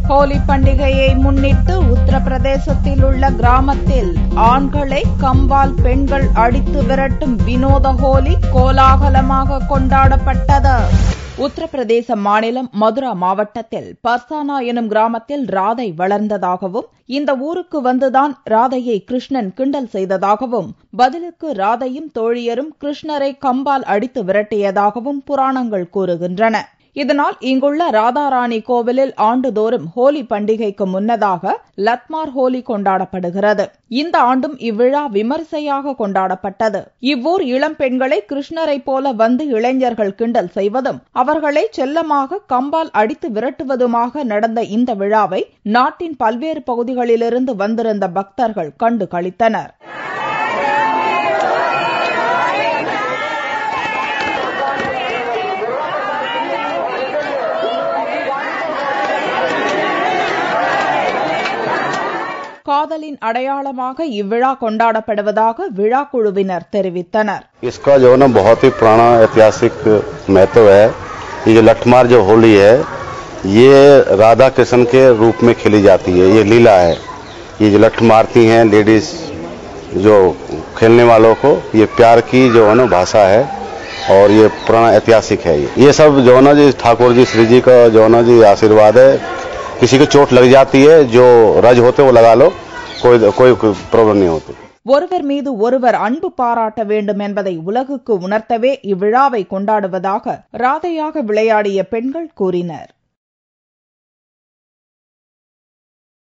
ஹோலி பண்டிகையை முன்னிட்டு உத்தரப்பிரதேசத்தில் உள்ள கிராமத்தில் ஆண்களை கம்பால் பெண்கள் அடித்து விரட்டும் வினோத ஹோலி கோலாகலமாக கொண்டாடப்பட்டது. உத்தரப்பிரதேச மாநிலம் மதுரா மாவட்டத்தில் பர்சானா எனும் கிராமத்தில் ராதை வளர்ந்ததாகவும் இந்த ஊருக்கு வந்துதான் ராதையை கிருஷ்ணன் கிண்டல் செய்ததாகவும் பதிலுக்கு ராதையும் தோழியரும் கிருஷ்ணரை கம்பால் அடித்து விரட்டியதாகவும் புராணங்கள் கூறுகின்றன. இதனால் இங்குள்ள ராதாராணி கோவிலில் ஆண்டுதோறும் ஹோலி பண்டிகைக்கு முன்னதாக லத்மார் ஹோலி கொண்டாடப்படுகிறது. இந்த ஆண்டும் இவ்விழா விமரிசையாக கொண்டாடப்பட்டது. இவ்வூர் இளம் பெண்களை கிருஷ்ணரை போல வந்து இளைஞர்கள் கிண்டல் செய்வதும் அவர்களை செல்லமாக கம்பால் அடித்து விரட்டுவதுமாக நடந்த இந்த விழாவை நாட்டின் பல்வேறு பகுதிகளிலிருந்து வந்திருந்த பக்தர்கள் கண்டு களித்தனர். காதலின் அடையாளமாக இவ்விழா கொண்டாடப்படுவதாக விழா குழுவினர் தெரிவித்தனர். इसका जो है ना बहुत ही पुराना ऐतिहासिक महत्व है। ये जो लठमार जो होली है ये राधा कृष्ण के रूप में खेली जाती है। ये लीला है। ये जो लठ मारती हैं लेडीज जो खेलने वालों को, ये प्यार की जो है ना भाषा है और ये पुराना ऐतिहासिक है। ये सब जो है ना जी ठाकुर जी श्री जी का जो है ना जी आशीर्वाद है। किसी को चोट लग जाती है, जो रज होते वो लगा लो, कोई प्रॉब्लम नहीं होती. ஒருவர் மீது ஒருவர் அன்பு பாராட்ட வேண்டும் என்பதை உலகுக்கு உணர்த்தவே இவ்விழாவை கொண்டாடுவதாக ராதையாக விளையாடிய பெண்கள் கூறினர்.